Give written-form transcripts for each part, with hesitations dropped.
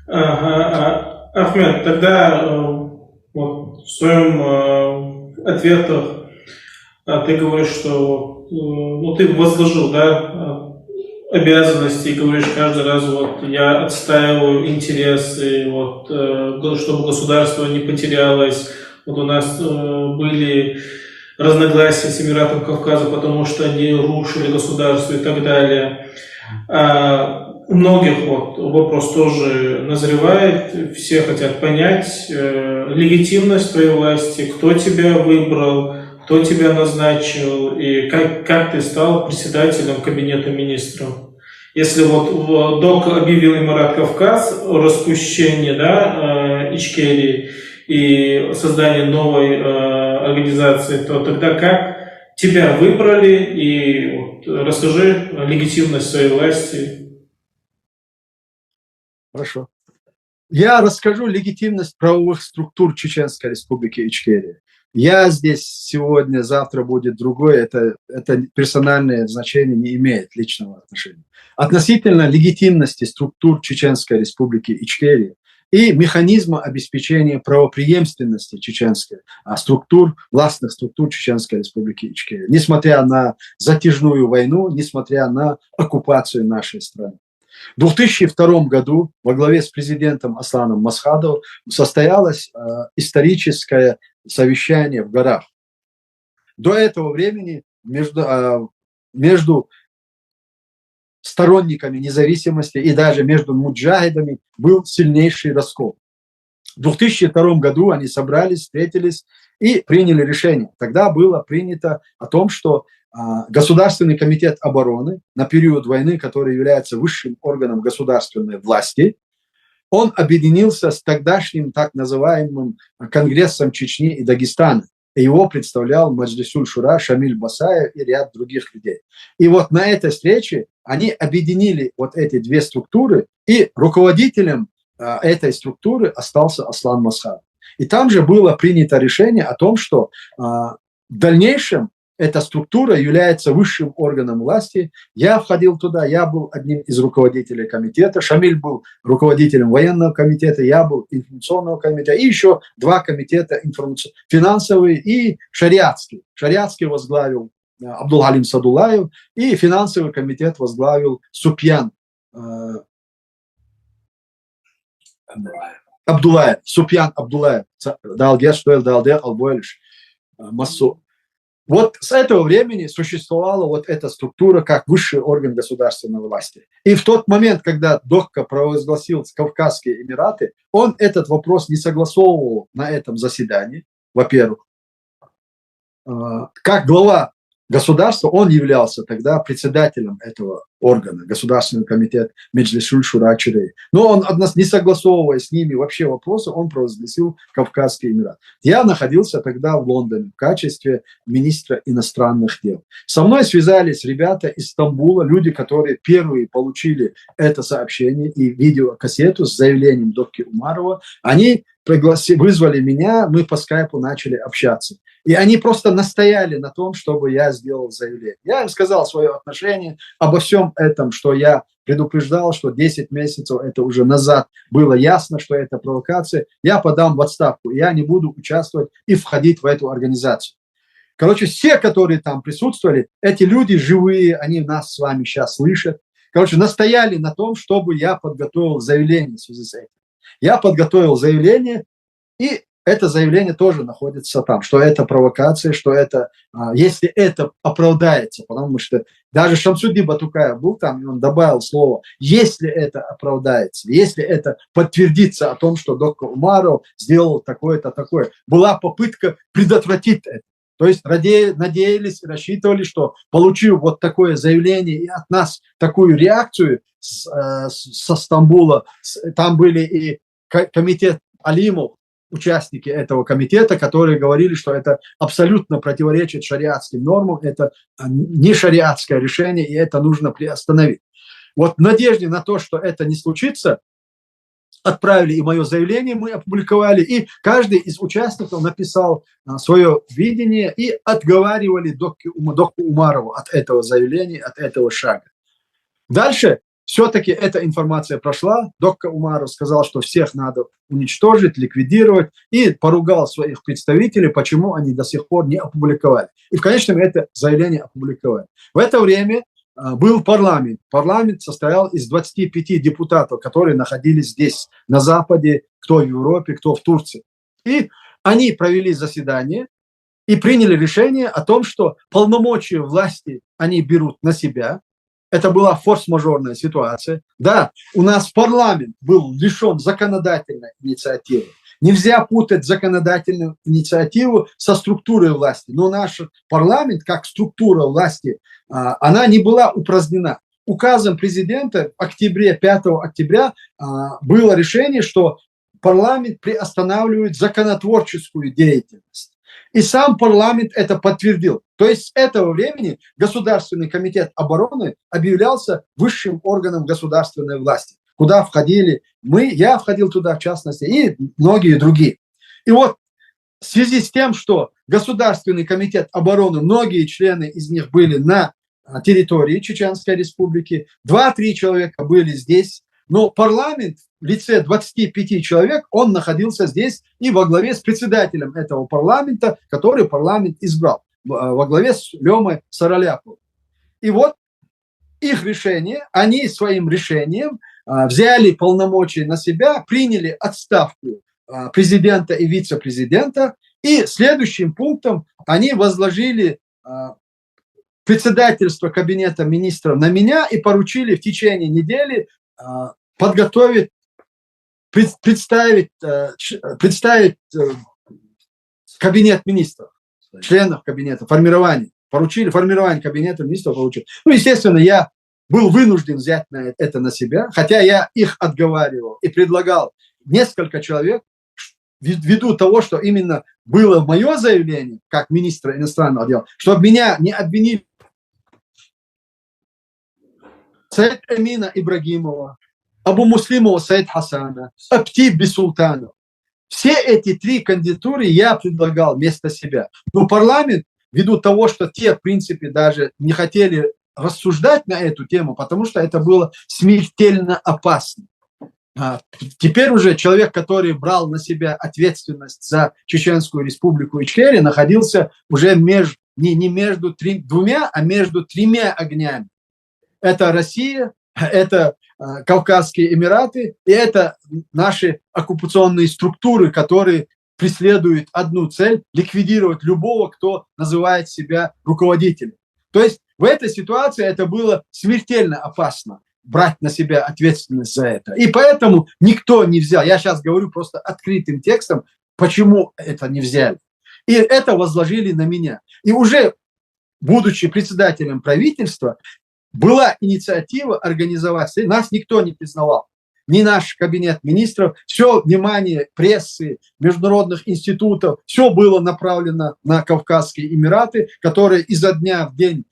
Ага, Ахмед, тогда вот в своем ответах ты говоришь, что ну, ты возложил, да, обязанности и говоришь каждый раз, вот я отстаиваю интересы, вот чтобы государство не потерялось. Вот у нас были разногласия с Эмиратом Кавказа, потому что они рушили государство и так далее. У многих вот вопрос тоже назревает, все хотят понять легитимность твоей власти, кто тебя выбрал, кто тебя назначил и как ты стал председателем кабинета министров. Если вот ДОК объявил Эмират Кавказ о распущении, да, Ичкерии и создании новой организации, то тогда как тебя выбрали и вот, расскажи легитимность своей власти. Хорошо. Я расскажу легитимность правовых структур Чеченской Республики Ичкерия. Я здесь сегодня, завтра будет другой. Это персональное значение не имеет личного отношения. Относительно легитимности структур Чеченской Республики Ичкерия и механизма обеспечения правопреемственности чеченской структур, властных структур Чеченской Республики Ичкерия, несмотря на затяжную войну, несмотря на оккупацию нашей страны. В 2002 году во главе с президентом Асланом Масхадовым состоялось историческое совещание в горах. До этого времени между сторонниками независимости и даже между муджахидами был сильнейший раскол. В 2002 году они собрались, встретились и приняли решение. Тогда было принято о том, что Государственный комитет обороны на период войны, который является высшим органом государственной власти, он объединился с тогдашним так называемым Конгрессом Чечни и Дагестана. И его представлял Маджлисуль-Шура Шамиль Басаев и ряд других людей. И вот на этой встрече они объединили вот эти две структуры, и руководителем этой структуры остался Аслан Масхадов. И там же было принято решение о том, что в дальнейшем эта структура является высшим органом власти. Я входил туда, я был одним из руководителей комитета, Шамиль был руководителем военного комитета, я был информационного комитета, и еще два комитета, финансовый и шариатский. Шариатский возглавил Абдулгалим Садулаев, и финансовый комитет возглавил Супьян Абдулаев, Супьян Абдулаев, Массу. Вот с этого времени существовала вот эта структура как высший орган государственной власти. И в тот момент, когда ДОККА провозгласил Кавказские Эмираты, он этот вопрос не согласовывал на этом заседании, во-первых. Как глава государства, он являлся тогда председателем этого органа, Государственный комитет Меджлис-Шура Чирей. Но он, не согласовывая с ними вообще вопросы, он провозгласил Кавказский Эмират. Я находился тогда в Лондоне в качестве министра иностранных дел. Со мной связались ребята из Стамбула, люди, которые первые получили это сообщение и видеокассету с заявлением Докки Умарова. Они вызвали меня, мы по скайпу начали общаться. И они просто настояли на том, чтобы я сделал заявление. Я им сказал свое отношение обо всем этом, что я предупреждал, что 10 месяцев это уже назад было ясно, что это провокация. Я подам в отставку, я не буду участвовать и входить в эту организацию. Короче, все, которые там присутствовали, эти люди живые, они нас с вами сейчас слышат. Короче, настояли на том, чтобы я подготовил заявление в связи с этим. Я подготовил заявление, и это заявление тоже находится там, что это провокация, что это, если это оправдается, потому что даже Шамсудин Батукаев был там, и он добавил слово, если это оправдается, если это подтвердится о том, что Докка Умаров сделал такое-то, такое. Была попытка предотвратить это. То есть надеялись, рассчитывали, что получив вот такое заявление и от нас такую реакцию со Стамбула, там были и комитет Алимов, участники этого комитета, которые говорили, что это абсолютно противоречит шариатским нормам, это не шариатское решение, и это нужно приостановить. Вот в надежде на то, что это не случится, отправили и мое заявление, мы опубликовали, и каждый из участников написал свое видение и отговаривали Докку Умарову от этого заявления, от этого шага. Дальше все-таки эта информация прошла. Доктор Умаров сказал, что всех надо уничтожить, ликвидировать, и поругал своих представителей, почему они до сих пор не опубликовали. И в конечном это заявление опубликовали. В это время был парламент. Парламент состоял из 25 депутатов, которые находились здесь, на Западе, кто в Европе, кто в Турции. И они провели заседание и приняли решение о том, что полномочия власти они берут на себя. Это была форс-мажорная ситуация. Да, у нас парламент был лишен законодательной инициативы. Нельзя путать законодательную инициативу со структурой власти. Но наш парламент, как структура власти, она не была упразднена. Указом президента в октябре, 5 октября было решение, что парламент приостанавливает законотворческую деятельность. И сам парламент это подтвердил. То есть с этого времени Государственный комитет обороны объявлялся высшим органом государственной власти, куда входили мы, я входил туда в частности, и многие другие. И вот в связи с тем, что Государственный комитет обороны, многие члены из них были на территории Чеченской Республики, 2-3 человека были здесь, но парламент в лице 25 человек, он находился здесь и во главе с председателем этого парламента, который парламент избрал, во главе с Лемой Сараляповым. И вот их решение, они своим решением взяли полномочия на себя, приняли отставку президента и вице-президента, и следующим пунктом они возложили председательство кабинета министров на меня и поручили в течение недели подготовить, представить кабинет министров, членов кабинета, поручили формирование кабинета министров, поручили. Ну, естественно, я был вынужден взять это на себя, хотя я их отговаривал и предлагал несколько человек, ввиду того, что именно было мое заявление, как министра иностранных дел, чтобы меня не обвинили Саид Амина Ибрагимова, Абу Муслимова Саид Хасана, Апти Бисултанов. Все эти 3 кандидатуры я предлагал вместо себя. Но парламент, ввиду того, что те, в принципе, даже не хотели рассуждать на эту тему, потому что это было смертельно опасно. Теперь уже человек, который брал на себя ответственность за Чеченскую Республику Ичкерия, находился уже не между двумя, а между 3 огнями. Это Россия, это Кавказские Эмираты, и это наши оккупационные структуры, которые преследуют одну цель – ликвидировать любого, кто называет себя руководителем. То есть в этой ситуации это было смертельно опасно брать на себя ответственность за это. И поэтому никто не взял. Я сейчас говорю просто открытым текстом, почему это не взяли. И это возложили на меня. И уже будучи председателем правительства, была инициатива организовать, нас никто не признавал, ни наш кабинет министров, все внимание прессы, международных институтов, все было направлено на Кавказские Эмираты, которые изо дня в день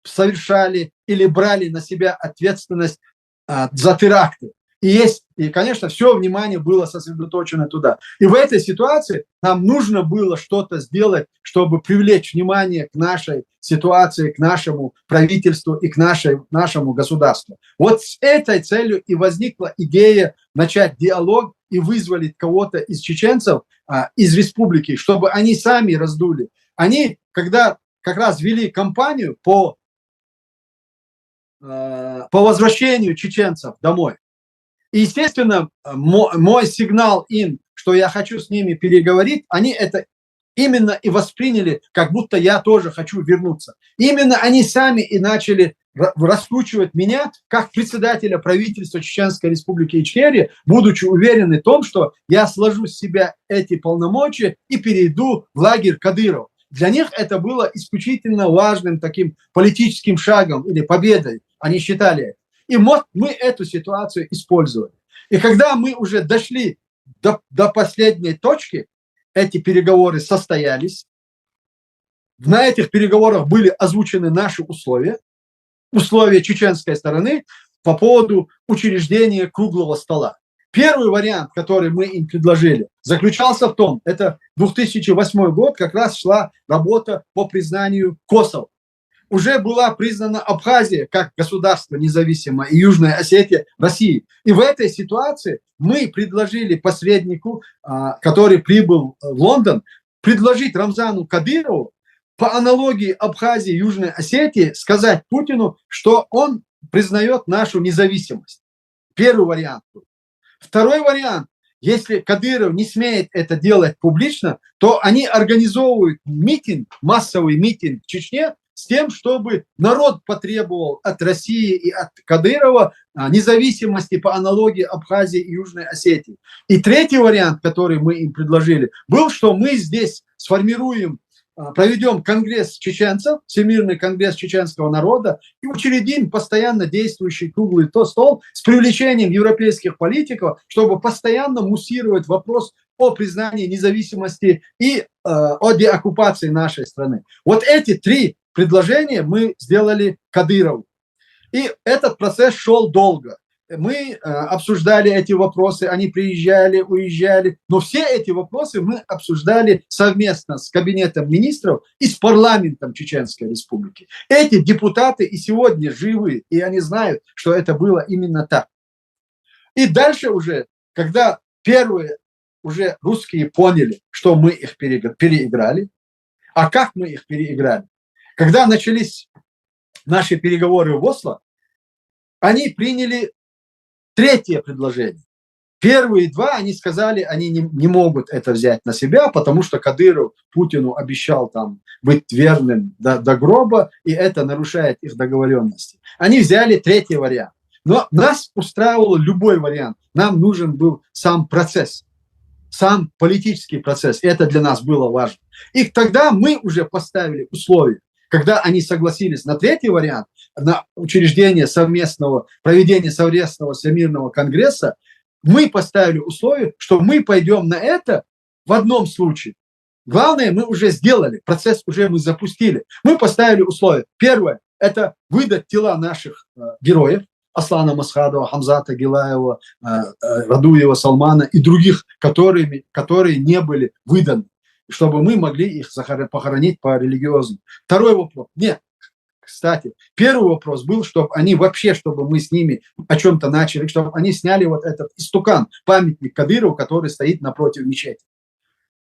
совершали или брали на себя ответственность за теракты. И, конечно, все внимание было сосредоточено туда. И в этой ситуации нам нужно было что-то сделать, чтобы привлечь внимание к нашей ситуации, к нашему правительству и к нашему государству. Вот с этой целью и возникла идея начать диалог и вызволить кого-то из чеченцев, из республики, чтобы они сами раздули. Они, когда как раз вели кампанию по возвращению чеченцев домой, и, естественно, мой сигнал им, что я хочу с ними переговорить, они это именно и восприняли, как будто я тоже хочу вернуться. Именно они сами и начали раскручивать меня как председателя правительства Чеченской Республики Ичкерия, будучи уверены в том, что я сложу с себя эти полномочия и перейду в лагерь Кадырова. Для них это было исключительно важным таким политическим шагом или победой. Они считали это. И мы эту ситуацию использовали. И когда мы уже дошли до последней точки, эти переговоры состоялись. На этих переговорах были озвучены наши условия чеченской стороны по поводу учреждения круглого стола. Первый вариант, который мы им предложили, заключался в том, это 2008 год, как раз шла работа по признанию Косово. уже была признана Абхазия как государство независимое и Южная Осетия России. И в этой ситуации мы предложили посреднику, который прибыл в Лондон, предложить Рамзану Кадырову по аналогии Абхазии и Южной Осетии сказать Путину, что он признает нашу независимость. Первый вариант. Второй вариант. Если Кадыров не смеет это делать публично, то они организовывают митинг, массовый митинг в Чечне с тем, чтобы народ потребовал от России и от Кадырова независимости по аналогии Абхазии и Южной Осетии. И третий вариант, который мы им предложили, был, что мы здесь сформируем, проведем конгресс чеченцев, Всемирный конгресс чеченского народа, и учредим постоянно действующий круглый стол с привлечением европейских политиков, чтобы постоянно муссировать вопрос о признании независимости и о деоккупации нашей страны. Вот эти три предложения мы сделали Кадырову. И этот процесс шел долго. Мы обсуждали эти вопросы, они приезжали, уезжали, но все эти вопросы мы обсуждали совместно с Кабинетом министров и с парламентом Чеченской Республики. Эти депутаты и сегодня живы, и они знают, что это было именно так. И дальше уже, когда первые уже русские поняли, что мы их переиграли, а как мы их переиграли? Когда начались наши переговоры в Осло, они приняли третье предложение. Первые два, они сказали, они не могут это взять на себя, потому что Кадыров Путину обещал там быть верным до гроба, и это нарушает их договоренности. Они взяли третий вариант. Но нас устраивал любой вариант. Нам нужен был сам процесс, сам политический процесс. Это для нас было важно. И тогда мы уже поставили условия. Когда они согласились на третий вариант, на учреждение проведение совместного всемирного конгресса, мы поставили условие, что мы пойдем на это в одном случае. Главное, мы уже сделали, процесс уже мы запустили. Мы поставили условия. Первое – это выдать тела наших героев, Аслана Масхадова, Хамзата Гилаева, Радуева, Салмана и других, которые не были выданы, чтобы мы могли их похоронить по религиозному. Второй вопрос. Нет. Кстати, первый вопрос был, чтобы мы с ними о чем-то начали, чтобы они сняли вот этот истукан, памятник Кадырову, который стоит напротив мечети.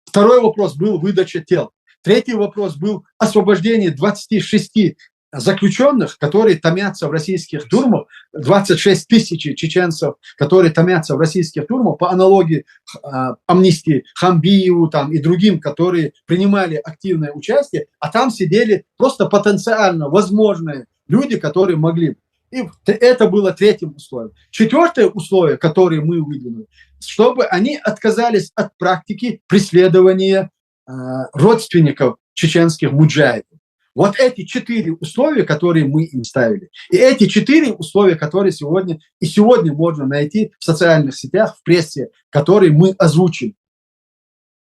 Второй вопрос был выдача тел. Третий вопрос был освобождение 26 заключенных, которые томятся в российских тюрьмах, 26 тысяч чеченцев, которые томятся в российских тюрьмах, по аналогии амнистии Хамбиеву там, и другим, которые принимали активное участие, а там сидели просто потенциально возможные люди, которые могли. И это было третьим условием. Четвертое условие, которое мы выдвинули, чтобы они отказались от практики преследования родственников чеченских муджахидов. Вот эти 4 условия, которые мы им ставили. И эти 4 условия, которые сегодня можно найти в социальных сетях, в прессе, которые мы озвучили.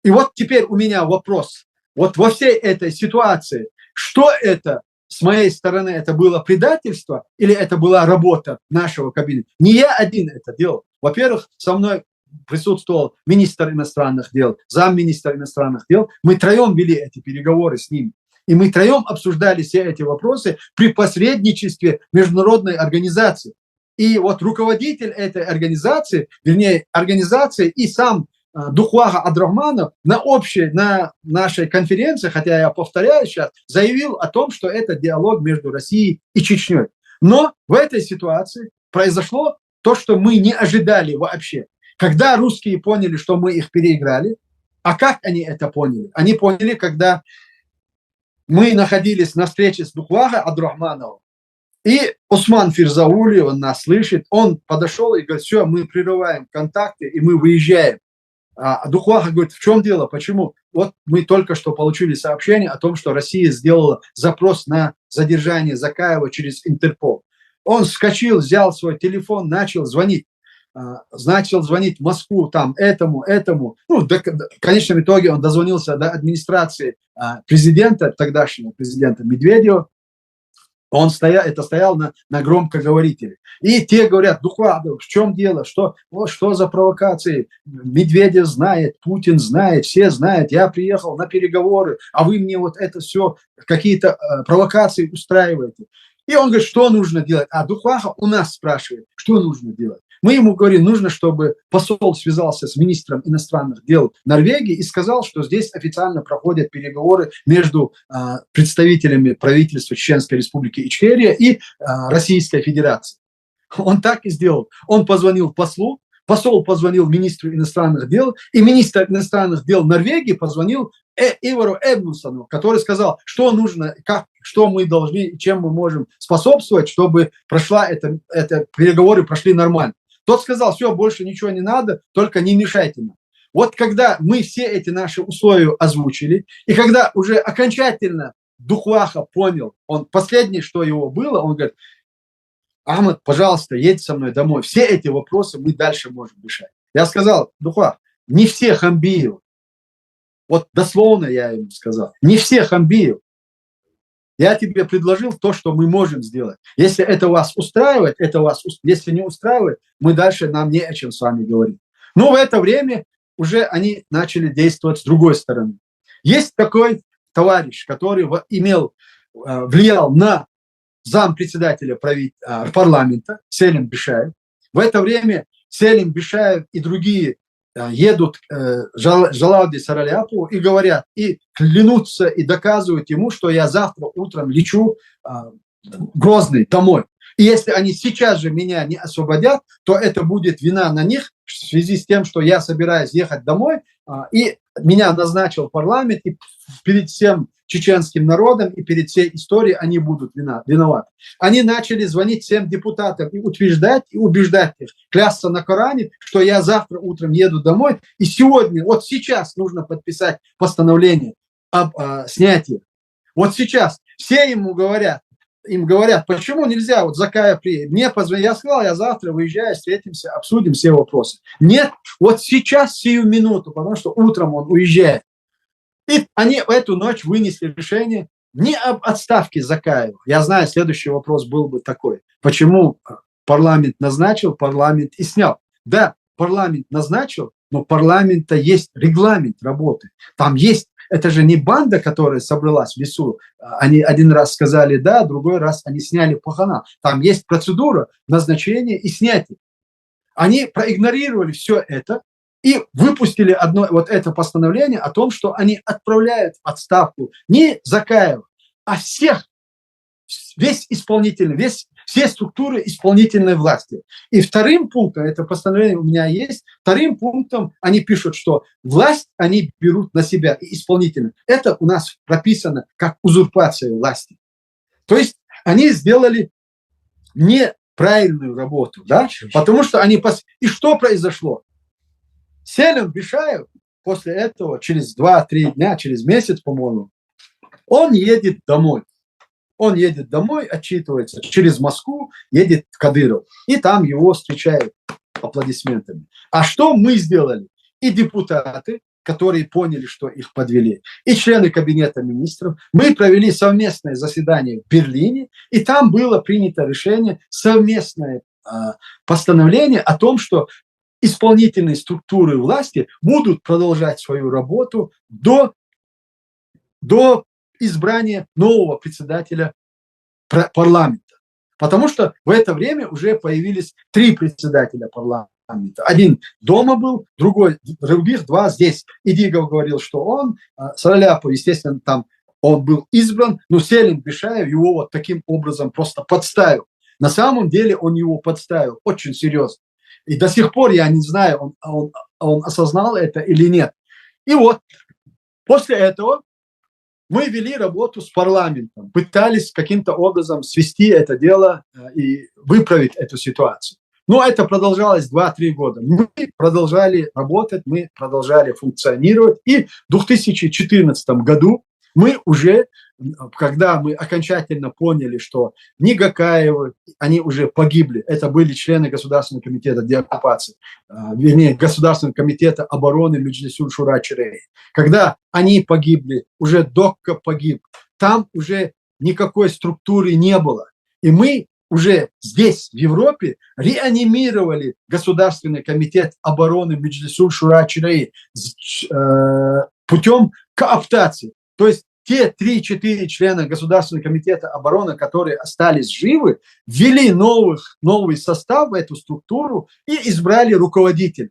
И вот теперь у меня вопрос. Вот во всей этой ситуации, что это с моей стороны, это было предательство или это была работа нашего кабинета? Не я один это делал. Во-первых, со мной присутствовал министр иностранных дел, замминистра иностранных дел. Мы троем вели эти переговоры с ним. И мы троем обсуждали все эти вопросы при посредничестве международной организации. И вот руководитель этой организации, вернее, организации и сам Духвага Абдрахманов на нашей конференции, хотя я повторяю сейчас, заявил о том, что это диалог между Россией и Чечней. Но в этой ситуации произошло то, что мы не ожидали вообще. Когда русские поняли, что мы их переиграли, а как они это поняли? Они поняли, когда мы находились на встрече с Духвага Абдрахмановым, и Осман Фирзаули, он нас слышит, он подошел и говорит: все, мы прерываем контакты, и мы выезжаем. А Духвага говорит: в чем дело, почему? Вот мы только что получили сообщение о том, что Россия сделала запрос на задержание Закаева через Интерпол. Он вскочил, взял свой телефон, начал звонить в Москву, там, этому. Ну, в конечном итоге он дозвонился до администрации президента, тогдашнего президента Медведева. Это стоял на громкоговорителе. И те говорят: Духвадов, в чем дело, что за провокации? Медведев знает, Путин знает, все знают, я приехал на переговоры, а вы мне вот это все, какие-то провокации устраиваете. И он говорит: что нужно делать? А Духваха у нас спрашивает, что нужно делать. Мы ему говорим: нужно, чтобы посол связался с министром иностранных дел Норвегии и сказал, что здесь официально проходят переговоры между представителями правительства Чеченской Республики Ичкерия и Российской Федерации. Он так и сделал. Он позвонил послу, посол позвонил министру иностранных дел, и министр иностранных дел Норвегии позвонил Ивару Эдмунсону, который сказал, что нужно, что мы должны, чем мы можем способствовать, чтобы переговоры прошли нормально. Тот сказал: все, больше ничего не надо, только не мешайте нам. Вот когда мы все эти наши условия озвучили, и когда уже окончательно Духваха понял, он последнее, что его было, он говорит: Ахмад, пожалуйста, едь со мной домой. Все эти вопросы мы дальше можем решать. Я сказал: Духвах, не всех Амбиев. Вот дословно я ему сказал: не всех Амбиев. Я тебе предложил то, что мы можем сделать. Если это вас устраивает, если не устраивает, нам не о чем с вами говорить. Но в это время уже они начали действовать с другой стороны. Есть такой товарищ, который влиял на зампредседателя парламента Селим Бишаев. В это время Селим Бишаев и другие едут к Жалавде Сараляпову и говорят, и клянутся, и доказывают ему, что я завтра утром лечу в Грозный домой. И если они сейчас же меня не освободят, то это будет вина на них в связи с тем, что я собираюсь ехать домой, и меня назначил парламент, и перед всем чеченским народом и перед всей историей они будут виноваты. Они начали звонить всем депутатам и утверждать, и убеждать их, клясться на Коране, что я завтра утром еду домой, и сегодня, вот сейчас нужно подписать постановление об снятии. Вот сейчас все им говорят, почему нельзя, вот Закая приедет. Мне позвонили, я сказал: я завтра выезжаю, встретимся, обсудим все вопросы. Нет, вот сейчас, сию минуту, потому что утром он уезжает. И они в эту ночь вынесли решение не об отставке Закаева. Я знаю, следующий вопрос был бы такой: почему парламент назначил, парламент и снял? Да, парламент назначил, но у парламента есть регламент работы. Там есть, это же не банда, которая собралась в лесу. Они один раз сказали да, другой раз они сняли пахана. Там есть процедура назначения и снятия. Они проигнорировали все это и выпустили вот это постановление о том, что они отправляют в отставку не Закаева, а весь исполнительный, все структуры исполнительной власти. И вторым пунктом, это постановление у меня есть, вторым пунктом они пишут, что власть они берут на себя, и исполнительную. Это у нас прописано как узурпация власти. То есть они сделали неправильную работу, да? Потому что И что произошло? Селим Бишаев после этого, через 2-3 дня, через месяц, по-моему, он едет домой. Он едет домой, отчитывается через Москву, едет в Кадыров. И там его встречают аплодисментами. А что мы сделали? И депутаты, которые поняли, что их подвели, и члены кабинета министров, мы провели совместное заседание в Берлине, и там было принято решение, совместное постановление о том, что исполнительные структуры власти будут продолжать свою работу до избрания нового председателя парламента. Потому что в это время уже появились 3 председателя парламента. Один дома был, других 2 здесь. Идигов говорил, что он, Сараляпов, естественно, там он был избран, но Селим Бишаев его вот таким образом просто подставил. На самом деле он его подставил очень серьезно. И до сих пор я не знаю, он осознал это или нет. И вот после этого мы вели работу с парламентом, пытались каким-то образом свести это дело и выправить эту ситуацию. Но это продолжалось 2-3 года. Мы продолжали работать, мы продолжали функционировать. И в 2014 году мы уже, когда мы окончательно поняли, что Нигакаевы, они уже погибли, это были члены Государственного комитета деоккупации, вернее, Государственного комитета обороны Меджлисуль-Шура-Чирей. Когда они погибли, уже Докка погиб, там уже никакой структуры не было. И мы уже здесь, в Европе, реанимировали Государственный комитет обороны Меджлисуль Шура Чираи путем кооптации. То есть те 3-4 члена Государственного комитета обороны, которые остались живы, ввели новый состав в эту структуру и избрали руководителя.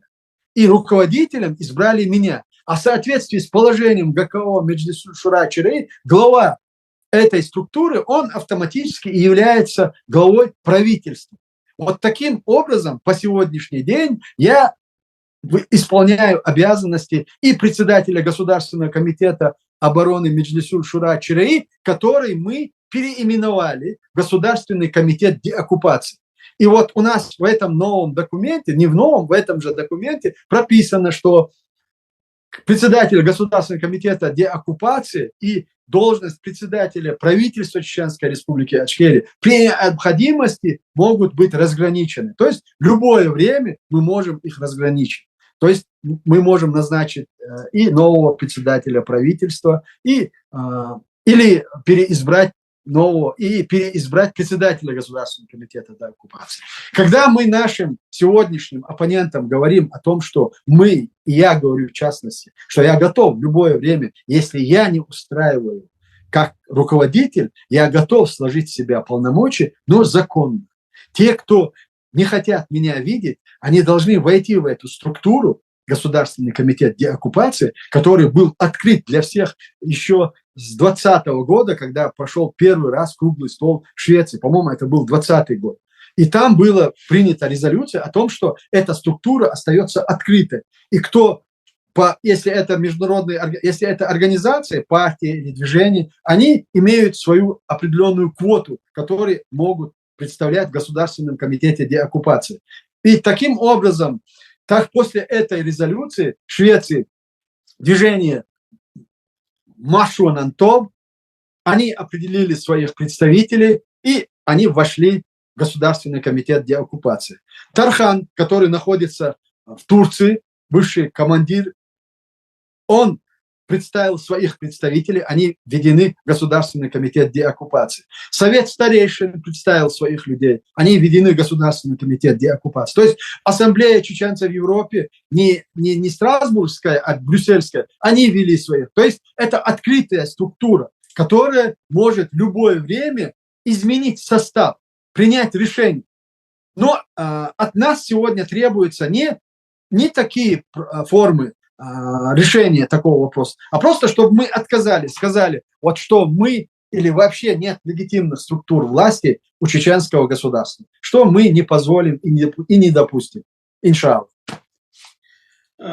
И руководителем избрали меня. А в соответствии с положением ГКО Меджлисуль Шура Чираи, глава этой структуры, он автоматически является главой правительства. Вот таким образом по сегодняшний день я исполняю обязанности и председателя Государственного комитета обороны Меджлисуль Шура Чираи, который мы переименовали в Государственный комитет деоккупации. И вот у нас в этом новом документе, не в новом, в этом же документе прописано, что председатель Государственного комитета деоккупации и должность председателя правительства Чеченской Республики Ичкерия при необходимости могут быть разграничены. То есть в любое время мы можем их разграничить. То есть мы можем назначить и нового председателя правительства, или переизбрать переизбрать председателя Государственного комитета деоккупации. Когда мы нашим сегодняшним оппонентам говорим о том, что мы, и я говорю в частности, что я готов в любое время, если я не устраиваю как руководитель, я готов сложить в себя полномочия, но законно. Те, кто не хотят меня видеть, они должны войти в эту структуру, Государственный комитет деоккупации, который был открыт для всех еще с 2020 года, когда прошел первый раз круглый стол в Швеции. По-моему, это был 2020 год. И там была принята резолюция о том, что эта структура остается открытой. И если это если это организация, партия или движение, они имеют свою определенную квоту, которую могут представлять в Государственном комитете деоккупации. И таким образом, так после этой резолюции в Швеции движение Машуанантов, они определили своих представителей, и они вошли в Государственный комитет деоккупации. Тархан, который находится в Турции, бывший командир, он представил своих представителей, они введены в Государственный комитет деоккупации. Совет старейшин представил своих людей, они введены в Государственный комитет деоккупации. То есть ассамблея чеченцев в Европе не Страсбургская, а брюссельская, они ввели своих. То есть это открытая структура, которая может в любое время изменить состав, принять решение. Но от нас сегодня требуется не такие формы решения такого вопроса, а просто, чтобы мы отказались, сказали, вот что мы или вообще нет легитимных структур власти у чеченского государства, что мы не позволим и не допустим. Иншаллах.